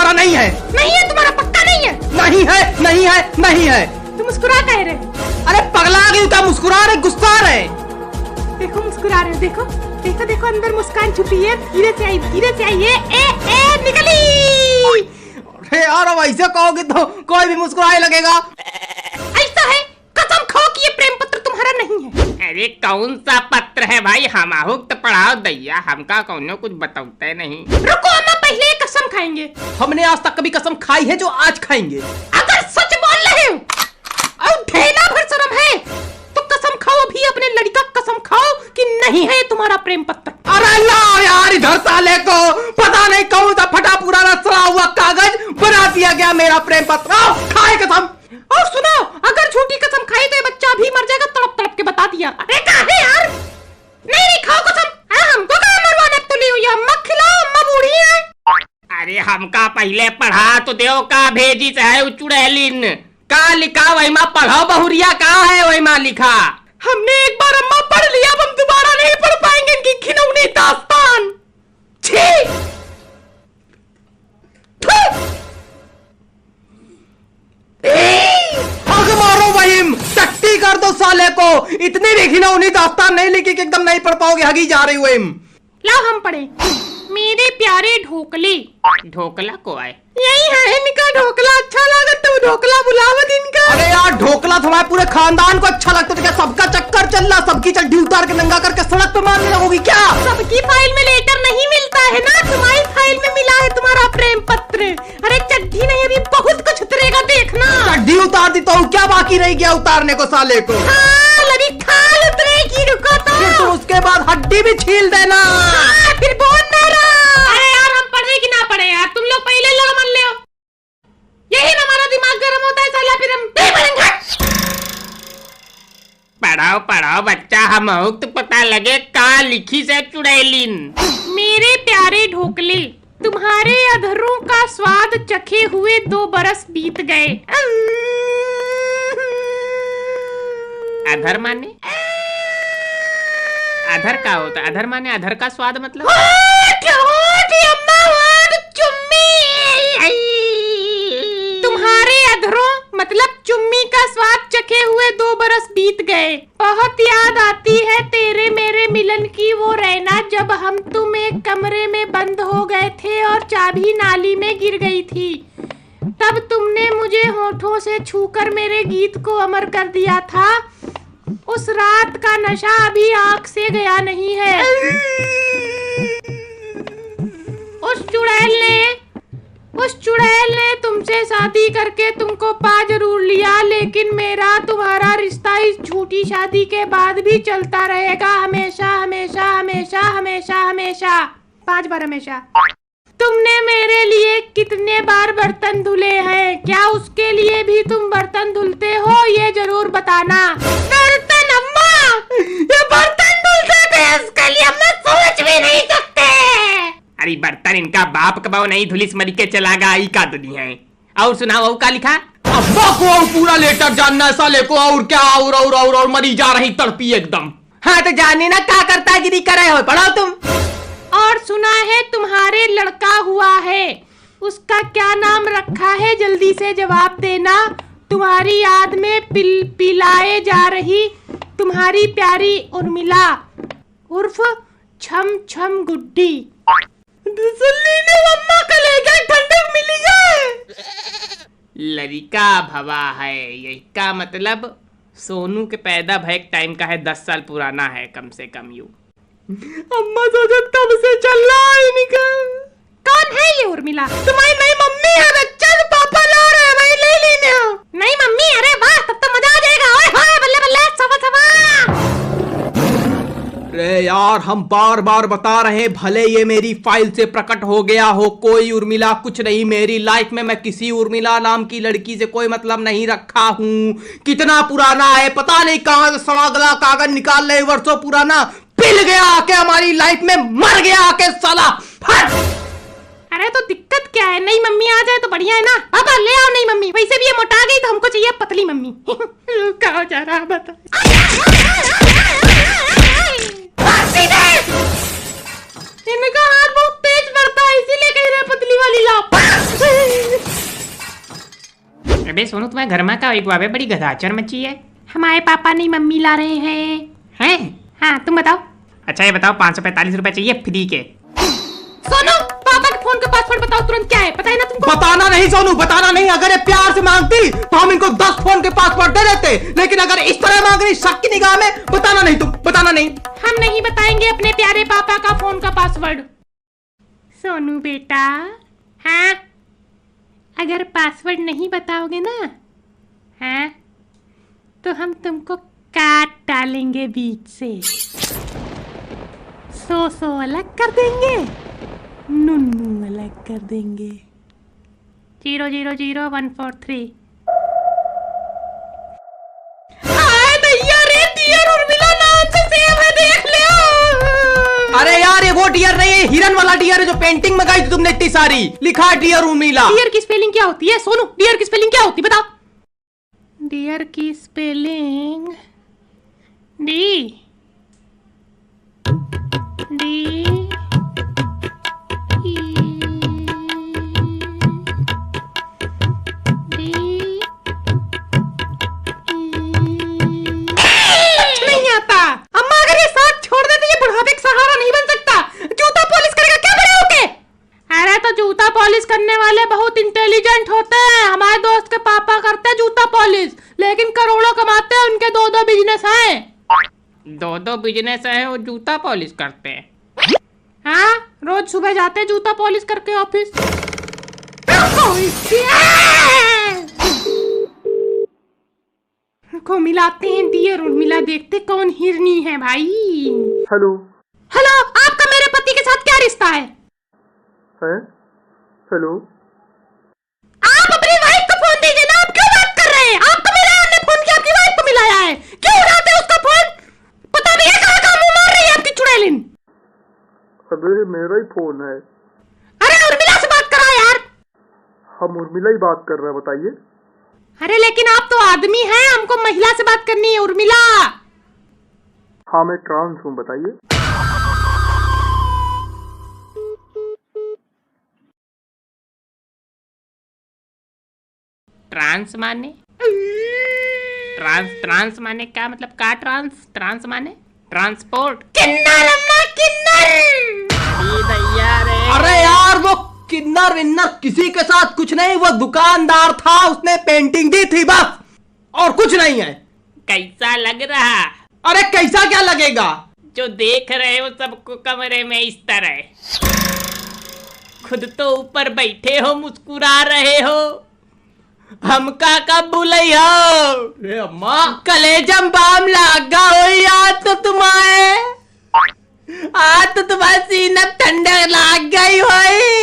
तुम्हारा नहीं है। नहीं है तुम्हारा, पक्का नहीं है? नहीं है, नहीं है, नहीं है। तुम मुस्कुरा कह रहे? अरे पगला गई क्या? मुस्कुरा रहे, गुस्सा रहे। देखो मुस्कुरा रहे, देखो देखो देखो, अंदर मुस्कान छुपी है। धीरे से आई, धीरे से आई। ए निकली। अरे यार अब ऐसे कहोगे तो कोई भी मुस्कुराए लगेगा। ऐसा है, कसम खाओ कि ये प्रेम पत्र तुम्हारा नहीं है। अरे कौन सा पत्र है भाई? हम तो पढ़ाओ दैया, हमका कौन कुछ बताते नहीं। रुको अम्मा, पहले कसम खाएंगे। हमने आज तक कभी कसम खाई है जो आज खाएंगे। अगर सच बोल रहे हो और ढेला भर शर्म है तो कसम खाओ, अभी अपने लड़का कसम खाओ कि नहीं है तुम्हारा प्रेम पत्र। अरे ला यार, इधर साले को पता नहीं कौन सा फटा पुराना सड़ा हुआ कागज बना दिया गया मेरा प्रेम पत्र। खाए कसम। और सुनो, अगर झूठी कसम खाई तो ये बच्चा भी मर जाएगा, तड़प तड़प के बता दिया। अरे काहे यार? नहीं खाओ कसम। हमको कहाँ मरवाने तुली हुई? अम्मा खिलाओ, अम्मा बूढ़ी है। अरे हमका पहले पढ़ा तो देव का भेजी चाहे चुड़ैलिन का लिखा वही माँ पढ़ाओ। बहुरिया कहाँ है वही माँ लिखा? हमने एक बार अम्मा पढ़ लिया, अब हम दोबारा नहीं पढ़ पाएंगे इनकी खिलौनी दास्तान। छी! मारो वहीम, टट्टी कर दो साले को। इतनी भी खिलौनी दास्तान नहीं लिखी कि एकदम नहीं पढ़ पाओगे, हगी जा रही वहीम। लाओ हम पढ़े। मेरे प्यारे ढोकले। ढोकला को आए? यही है इनका ढोकला। अच्छा लगा तो ढोकला बुलावत इनका। अरे यार ढोकला तो हमारे पूरे खानदान को अच्छा लगता है। क्या सबका चक्कर चल रहा? सबकी चड्डी उतार के नंगा करके सड़क पे मारने लगोगी क्या? सबकी फाइल में लेटर नहीं मिलता है ना, तुम्हारी फाइल में मिला है तुम्हारा प्रेम पत्र। अरे चड्डी नहीं, अभी बहुत कुछ उतरेगा, देखना। चड्डी उतार दी तो क्या बाकी रह गया उतारने को साले को? अभी खाल उतरेगी, रुको तो। फिर तुम उसके बाद हड्डी भी छील देना। फिर बोल मेरा। अरे यार हम पढ़े कि ना पढ़े यार, तुम लोग पहले लड़ मन ले। यही ना हमारा दिमाग गर्म होता है साला, फिर हम पढ़ेंगे। पढ़ाओ पढ़ाओ बच्चा, हम तो पता लगे का लिखी से चुड़ैलिन। मेरे प्यारे ढोकले, तुम्हारे अधरों का स्वाद चखे हुए 2 बरस बीत गए। अधर माने? अधर का होता? अधर माने अधर का स्वाद मतलब? तुम्हारे अधरों मतलब चुम्मी का स्वाद चखे हुए 2 बरस बीत गए। बहुत याद आती है तेरे मेरे मिलन की वो रहना, जब हम तुम एक कमरे में बंद हो गए थे और चाबी नाली में गिर गई थी। तब तुमने मुझे होठों से छूकर मेरे गीत को अमर कर दिया था। उस रात का नशा अभी आंख से गया नहीं है। उस चुड़ैल ने तुमसे शादी करके तुमको पा जरूर लिया, लेकिन मेरा तुम्हारा रिश्ता इस झूठी शादी के बाद भी चलता रहेगा, हमेशा हमेशा हमेशा हमेशा हमेशा। 5 बार हमेशा। तुमने मेरे लिए कितने बार बर्तन धुले हैं? क्या उसके लिए भी तुम बर्तन धुलते हो? ये जरूर बताना। बर्तन अम्मा, ये बर्तन धुलते थे, इसके लिए हम सोच भी नहीं सकते। अरे बर्तन इनका बाप कबाओ नहीं धुलिस मरी के चला गई का दुनिया है। और सुनाओ का लिखा? अब्बा को और पूरा लेटर जानना साले को। और क्या? और मरी जा रही तड़पी एकदम। हाँ तो जाने ना क्या करता गिरी करे हो, पढ़ाओ तुम। और सुना है तुम्हारे लड़का हुआ है, उसका क्या नाम रखा है? जल्दी से जवाब देना। तुम्हारी याद में पिलाए जा रही तुम्हारी प्यारी उर्मिला उर्फ छम छम गुड्डी। अम्मा कलेजा ठंडक मिली है। लड़का भवा है, यही का मतलब सोनू के पैदा भय टाइम का है, 10 साल पुराना है कम से कम। यू अम्मा सोचो तब से चल रहा है इनका। कौन है ये उर्मिला? तुम्हारी नई मम्मी है बच्चा, तो पापा ला रहे हैं, वही ले लेने हो। नई मम्मी? अरे वाह, तब तो मजा आ जाएगा। ओए होए बल्ले बल्ले, सवा सवा। अरे यार हम बार बार बता रहे हैं, भले ये मेरी फाइल से प्रकट हो गया हो, कोई उर्मिला कुछ नहीं। मेरी लाइफ में मैं किसी उर्मिला नाम की लड़की से कोई मतलब नहीं रखा हूँ। कितना पुराना है पता नहीं, कहां से सड़ा गला कागज निकाल रहे, वर्षों पुराना। पिल गया आके हमारी लाइफ में, मर गया आके साला। अरे तो दिक्कत क्या है? नई मम्मी आ जाए तो बढ़िया है ना। पापा ले आओ नई मम्मी। वैसे भी ये मोटा गई तो हमको चाहिए पतली मम्मी। कहाँ जा रहा बता। इनका हाथ बहुत तेज बढ़ता है, इसीलिए कह रहे पतली वाली लाओ। अबे सोनू, तुम्हारे घर में का एक बाबे बड़ी गधाचर मची है। हमारे पापा नहीं, मम्मी ला रहे हैं। हैं? हाँ, तुम बताओ। अच्छा ये बताओ, 545 रुपए चाहिए फ्री के। सोनू, पापा के फोन का पासवर्ड बताओ तुरंत। क्या है, पता है ना तुमको? बताना नहीं सोनू, बताना नहीं। अगर ये प्यार से मांगती तो हम इनको 10 फोन के पासवर्ड दे देते, लेकिन अगर इस तरह मांग रही शक की निगाह में, बताना नहीं तुम, बताना नहीं। हम नहीं बताएंगे अपने प्यारे पापा का फोन का पासवर्ड। सोनू बेटा, हाँ, अगर पासवर्ड नहीं बताओगे ना, हाँ, तो हम तुमको काट डालेंगे बीच से। 100 अलग कर देंगे, नुन्नू अलग कर देंगे। 000143। अरे यार ये वो डियर नहीं है, हिरन वाला डियर है जो पेंटिंग में गाई थी तुमने इतनी सारी। लिखा है डियर उर्मिला। डियर की स्पेलिंग क्या होती है सोनू? डियर की स्पेलिंग क्या होती है बताओ? डियर की स्पेलिंग डी डी नहीं आता। अम्मा अगर ये साथ छोड़ दे तो ये बुढ़ापे का सहारा नहीं बन सकता। जूता पॉलिश करेगा क्या बड़े होके? अरे तो जूता पॉलिश करने वाले बहुत इंटेलिजेंट होते हैं। हमारे दोस्त के पापा करते हैं जूता पॉलिश, लेकिन करोड़ों कमाते हैं। उनके 2 बिजनेस हैं। 2 बिजनेस है, वो जूता पॉलिश करते हैं। हाँ, रोज सुबह जाते हैं जूता पॉलिश करके ऑफिस। को मिलाते हैं डियर उर्मिला, देखते कौन हिरनी है भाई। हेलो। हेलो, आपका मेरे पति के साथ क्या रिश्ता है? हेलो। आप अपनी वाइफ को फोन दीजिए ना। आप क्यों बात कर रहे हैं? आपको मिलाया, हमने फोन किया, आपकी वाइफ को मिलाया है। क्यों उठाते हैं उसका फोन? पता नहीं है कहाँ मुंह मार रही है आपकी चुड़ैलिन। अबे मेरा ही फोन है। अरे उर्मिला से बात करा यार। हम उर्मिला ही बात कर रहे हैं, बताइए। अरे लेकिन आप तो आदमी हैं, हमको महिला से बात करनी है। उर्मिला। हाँ मैं ट्रांस हूँ, बताइए। ट्रांस माने? ट्रांस माने क्या मतलब? का ट्रांस माने ट्रांसपोर्ट। किन्नर अम्मा, किन्नर। अरे यार वो किन्नर विन्नर किसी के साथ कुछ नहीं, वो दुकानदार था, उसने पेंटिंग दी थी बस, और कुछ नहीं है। कैसा लग रहा? अरे कैसा क्या लगेगा? जो देख रहे हो सबको कमरे में इस तरह, खुद तो ऊपर बैठे हो, मुस्कुरा रहे हो, हमका कब बुलाई हो? अम्मा कलेजम बाम लागा हो याद तो तुम्हारे, आज तो तुम्हारे सीना ठंडा लाग गई हो।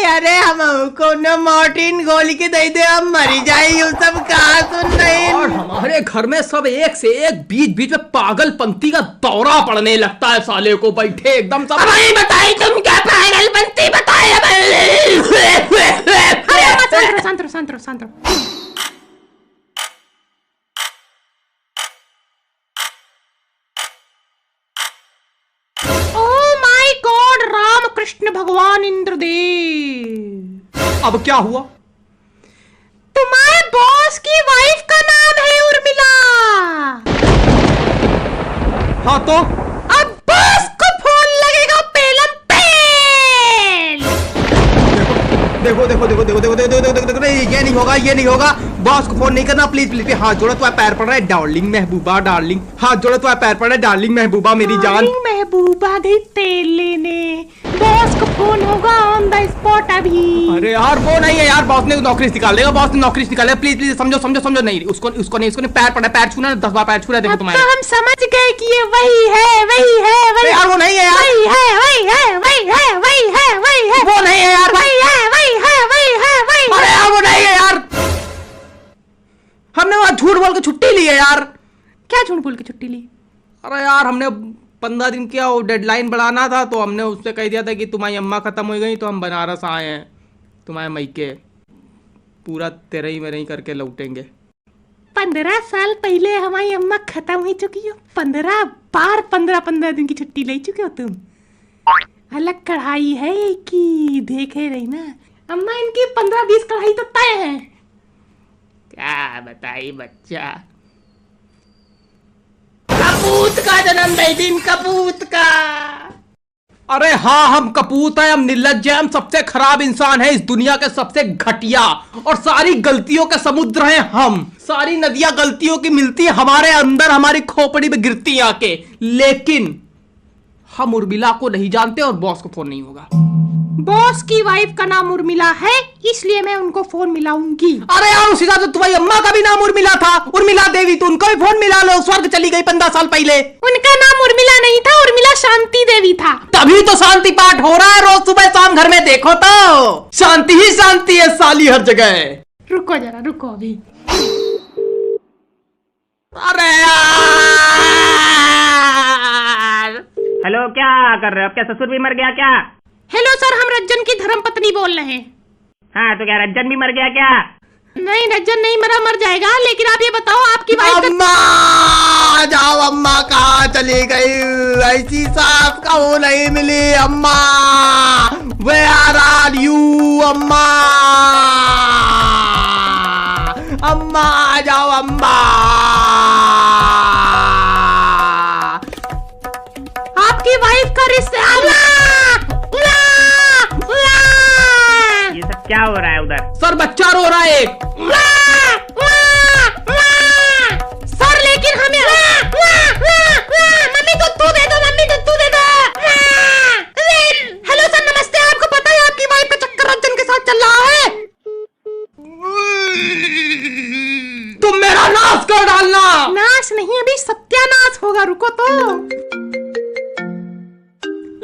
अरे हमको न मोर्टिन गोल के दे दे, हम मरी जाए। सब कहा सुन रही। और हमारे घर में सब एक से एक बीच बीच में पागलपंती का दौरा पड़ने लगता है साले को, बैठे एकदम सब। नहीं बताई तुम क्या पागलपंती बताए? शांत रहो। राम कृष्ण भगवान इंद्रदेव। अब क्या हुआ? तुम्हारे बॉस की वाइफ का नाम है उर्मिला। हाँ तो अब बॉस को फोन लगेगा पेलम पेल। देखो देखो देखो देखो देखो देखो देखो देखो, ये नहीं होगा, ये नहीं होगा। बॉस को फोन नहीं करना, प्लीज प्लीज। हाथ जोड़ो, तुम्हारे पैर पड़ रहा है डार्लिंग महबूबा, डार्लिंग। हाथ जोड़ो, तुम्हारे पैर पड़ रहा है डार्लिंग महबूबा, मेरी जान। महबूबा गई तेल लेने। बॉस को फोन होगा ऑन द स्पॉट अभी। अरे यार वो नहीं है यार, बॉस ने नौकरी से निकाल देगा, बॉस ने नौकरी से निकालेगा। प्लीज प्लीज समझो समझो समझो। नहीं उसको नहीं, पैर पड़ा, पैर छूना 10 बार पैर छू रहा है। देखो तुम्हारे, हम समझ गए कि ये वही है, वही है, वही यार वो नहीं है यार, वही है, वही है, वही है, वही है, वही है, वो नहीं है यार, वही है, वही है, वही है, वही है। अरे यार वो नहीं है यार, हमने वहां झूठ बोल के छुट्टी ली है यार। क्या झूठ बोल के छुट्टी ली? अरे यार हमने 15 दिन क्या वो डेडलाइन बढ़ाना था, तो हमने उससे कह दिया था कि तुम्हारी अम्मा खत्म हो गई तो हम बनारस आए हैं तुम्हारे मायके, पूरा तेरे ही मेरे ही करके लौटेंगे। 15 साल पहले हमारी अम्मा खत्म हो चुकी हो। 15 बार 15 दिन की छुट्टी ले चुके हो तुम। अलग कढ़ाई है कि देखे रही ना अम्मा, इनकी 15-20 कढ़ाई तो तय है। क्या बताई बच्चा। कपूत का जन्मदिन, कपूत का। अरे हाँ, हम कपूत हैं, हम निर्लज्ज हैं, हम सबसे खराब इंसान हैं इस दुनिया के, सबसे घटिया, और सारी गलतियों के समुद्र हैं हम। सारी नदियां गलतियों की मिलती है हमारे अंदर, हमारी खोपड़ी में गिरती आके। लेकिन हम उर्मिला को नहीं जानते और बॉस को फोन नहीं होगा। बॉस की वाइफ का नाम उर्मिला है, इसलिए मैं उनको फोन मिलाऊंगी। अरे यार, उसी तो तुम्हारी अम्मा का भी नाम उर्मिला था, उर्मिला देवी, तो उनको भी फोन मिला लो। स्वर्ग चली गई 15 साल पहले। उनका नाम उर्मिला नहीं था, उर्मिला शांति देवी था। तभी तो शांति पाठ हो रहा है रोज सुबह शाम घर में, देखो तो शांति ही शांति है साली हर जगह। रुको जरा, रुको अभी। अरे हेलो, क्या कर रहे हो? क्या ससुर भी मर गया क्या? हेलो सर, हम रज्जन की धर्मपत्नी बोल रहे हैं। हाँ, तो क्या रज्जन भी मर गया क्या? नहीं, रज्जन नहीं मरा, मर जाएगा। लेकिन आप ये बताओ, आपकी वाइफ अम्मा जाओ, अम्मा कहाँ चली गई? ऐसी सास कहो नहीं मिली अम्मा। Where are you अम्मा? अम्मा आ जाओ अम्मा। आपकी वाइफ का रिश्ता। ये सब क्या हो रहा है उधर? सर, बच्चा रो रहा है एक। सर लेकिन हमें मम्मी दूध दे दो, मम्मी दूध दे दो। हेलो सर, नमस्ते। आपको पता है आपकी वाइफ का चक्कर रज्जन के साथ चल रहा है? तुम मेरा नाश कर डालना। नाश नहीं, अभी सत्यानाश होगा, रुको तो।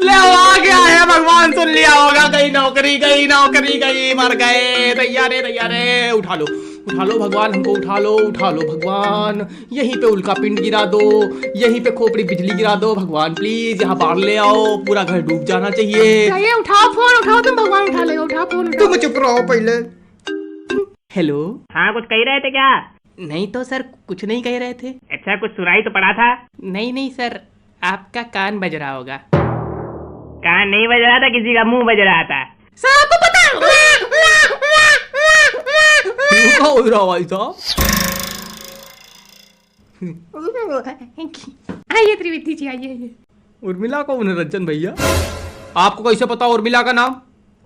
ले आ गया है, भगवान सुन लिया होगा। गई नौकरी, गई नौकरी, गई मर गए। तैयारे उठा लो भगवान, हमको उठा लो भगवान। यहीं पे उल्का पिंड गिरा दो, यहीं पे खोपड़ी बिजली गिरा दो भगवान, प्लीज। यहाँ बाढ़ ले आओ, पूरा घर डूब जाना चाहिए। चाहिए, उठाओ फोन, उठाओ, तुम भगवान उठा ले, उठाओ फोन। तुम चुप रहो पहले। हेलो। हाँ, कुछ कह रहे थे क्या? नहीं तो सर, कुछ नहीं कह रहे थे। अच्छा, कुछ सुनाई तो पड़ा था। नहीं सर, आपका कान बज रहा होगा। कान नहीं बज रहा था, किसी का मुंह बज रहा था। सर आपको पता है? हो रहा भाई साहब। आइए त्रिवेदी जी, आइए। उर्मिला कौन है रंजन भैया? आपको कैसे पता उर्मिला का नाम?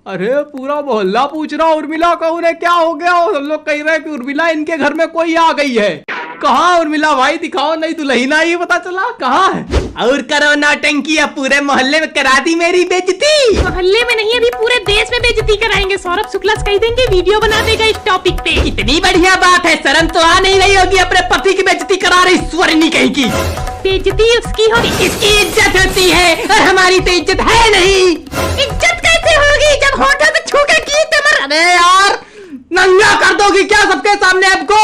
अरे पूरा मोहल्ला पूछ रहा उर्मिला कौन है, क्या हो गया? सब लोग कह रहे हैं कि उर्मिला इनके घर में कोई आ गई है। कहाँ उर्मिला भाई, दिखाओ। नहीं दुल्हन आई, पता चला कहाँ है? और करो नौटंकी, अब पूरे मोहल्ले में करा दी मेरी बेइज्जती। मोहल्ले में नहीं, अभी पूरे देश में बेइज्जती कराएंगे। सौरभ शुक्ला कह देंगे, वीडियो बना देगा इस टॉपिक पे। इतनी बढ़िया बात है, शर्म तो आ नहीं रही होगी? अपने पति की बेइज्जती करा रही स्वरनी कहीं की। बेइज्जती उसकी होगी, इसकी इज्जत होती है और हमारी तो इज्जत है नहीं। इज्जत कैसे होगी जब होठों पे छू के की तमर। अरे यार, नंगा कर दोगी क्या सबके सामने आपको?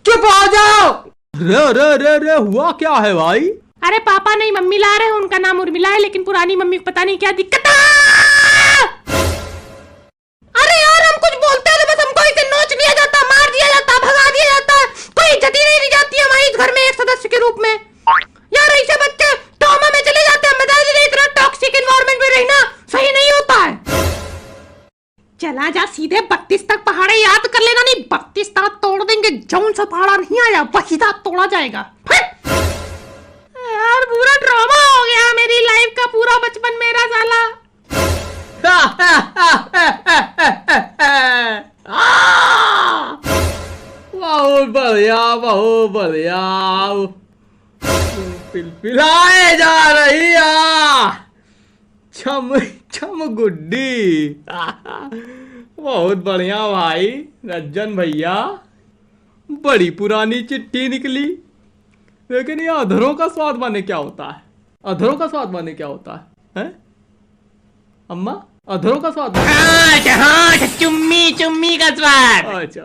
चुप हो जाओ। रे हुआ क्या है भाई? अरे पापा नहीं, मम्मी ला रहे हैं। उनका नाम उर्मिला है, लेकिन पुरानी मम्मी को पता नहीं क्या दिक्कत है। अरे यार, हम कुछ बोलते हैं तो बस हमको इसे नोच लिया जाता, मार दिया जाता, भगा दिया जाता। कोई इज्जत ही नहीं दी जाती हमारी इस घर में एक सदस्य के रूप में। यार ऐसे बच्चे ट्रॉमा में चले जाते हैं। बता दीजिए, इतना टॉक्सिक एनवायरनमेंट में रहना सही नहीं होता है। चला जा सीधे 32 तक पहाड़े याद कर लेना, नहीं 32 दांत तोड़ देंगे। जौन सा पहाड़ा नहीं आया वही दांत तोड़ा जाएगा। यार पूरा ड्रामा हो गया, मेरी लाइफ का पूरा बचपन मेरा साला। बहुत बढ़िया, बहुत बढ़िया। पिलपिलाए जा रही है छम छम गुड्डी। बहुत बढ़िया भाई रंजन भैया, बड़ी पुरानी चिट्ठी निकली। लेकिन ये अधरों का स्वाद माने क्या होता है? अधरों का स्वाद माने क्या होता है, हैं? अम्मा, अधरों का स्वाद? हाँ, चुम्मी का स्वाद। अच्छा।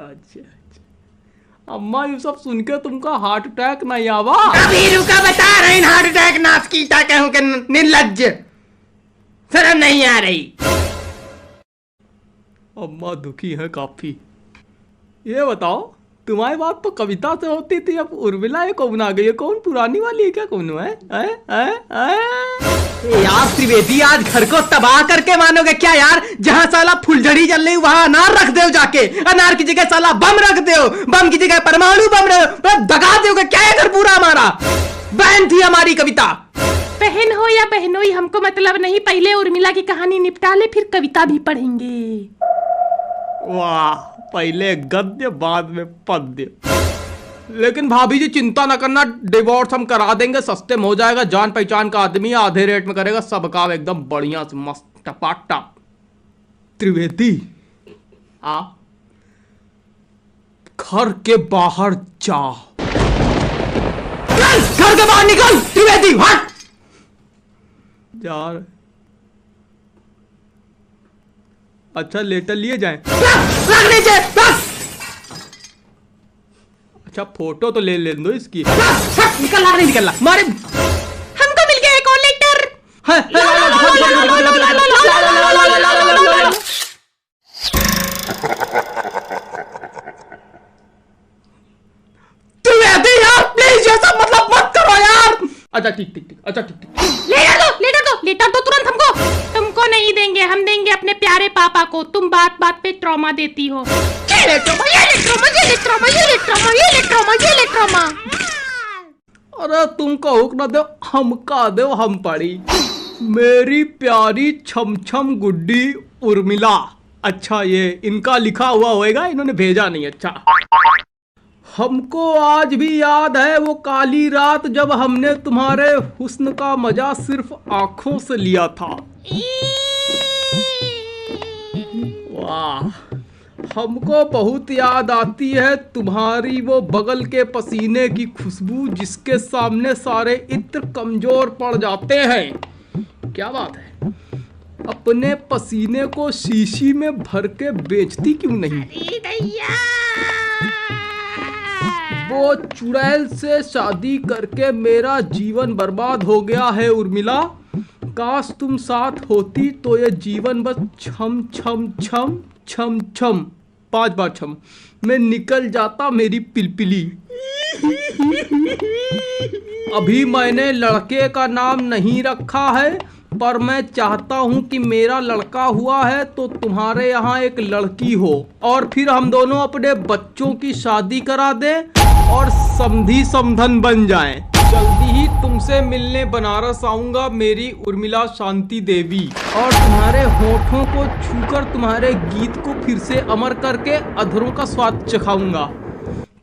अम्मा, ये सब सुन के तुमका हार्ट अटैक नहीं आवा? अभी रुका, बता रहे हैं। हार्ट अटैक नाश की कहूँ के निर्लज्ज, शर्म नहीं आ रही। अम्मा दुखी है काफी। ये बताओ, तुम्हारी बात तो कविता से होती थी, अब उर्मिला ये कौन आ गई है? कौन पुरानी वाली है क्या? कौन है? यार त्रिवेदी, आज घर को तबाह करके मानोगे क्या यार? जहां साला फुलझड़ी जल रही वहां अनार रख दो जाके, अनार की जगह साला बम रख दो, बम की जगह परमाणु बम दगा दोगे क्या? है घर पूरा हमारा। बहन थी हमारी कविता। बहन हो या बहनोई हमको मतलब नहीं, पहले उर्मिला की कहानी निपटा ले, फिर कविता भी पढ़ेंगे। वाह, पहले गद्य बाद में पद्य। लेकिन भाभी जी चिंता ना करना, डिवोर्स हम करा देंगे, सस्ते में हो जाएगा। जान पहचान का आदमी है, आधे रेट में करेगा सब काम एकदम बढ़िया से मस्त टपाटप। त्रिवेदी आ घर के बाहर जा, घर के बाहर निकल त्रिवेदी, हट यार। अच्छा लेटर लिए जाए, अच्छा फोटो तो ले दो इसकी। निकलना नहीं निकलना, मारे हमको मिल गया एक और लेटर। यार प्लीज ये सब मतलब मत करो यार। अच्छा ठीक ठीक ठीक, अच्छा ठीक ठीक। लेटर दो तुरंत हमको। तुमको नहीं देंगे, हम देंगे अपने प्यारे पापा को। तुम बात बात पे ट्रॉमा देती हो। अरे तुम कहो ना दो, हम का दो, हम पड़ी। मेरी प्यारी छम छम गुड्डी उर्मिला। अच्छा ये इनका लिखा हुआ होएगा, इन्होंने भेजा नहीं। अच्छा हमको आज भी याद है वो काली रात जब हमने तुम्हारे हुस्न का मजा सिर्फ आंखों से लिया था। वाह, हमको बहुत याद आती है तुम्हारी वो बगल के पसीने की खुशबू, जिसके सामने सारे इत्र कमजोर पड़ जाते हैं। क्या बात है, अपने पसीने को शीशी में भर के बेचती क्यों नहीं? वो चुड़ैल से शादी करके मेरा जीवन बर्बाद हो गया है उर्मिला। काश तुम साथ होती तो ये जीवन बस छम छम छम छम छम 5 बार छम में निकल जाता मेरी पिलपिली। अभी मैंने लड़के का नाम नहीं रखा है, पर मैं चाहता हूं कि मेरा लड़का हुआ है तो तुम्हारे यहाँ एक लड़की हो, और फिर हम दोनों अपने बच्चों की शादी करा दें और समधी समधन बन जाएं। जल्दी ही तुमसे मिलने बनारस आऊंगा मेरी उर्मिला शांति देवी, और तुम्हारे होठों को छूकर तुम्हारे गीत को फिर से अमर करके अधरों का स्वाद चखाऊंगा।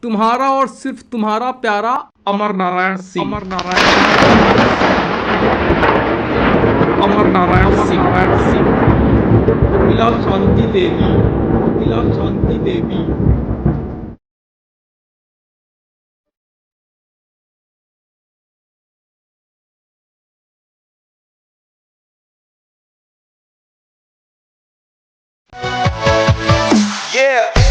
तुम्हारा और सिर्फ तुम्हारा प्यारा अमर नारायण सिंह। अमर नारायण सिंह। उर्मिला शांति देवी, उर्मिला शांति देवी। Yeah.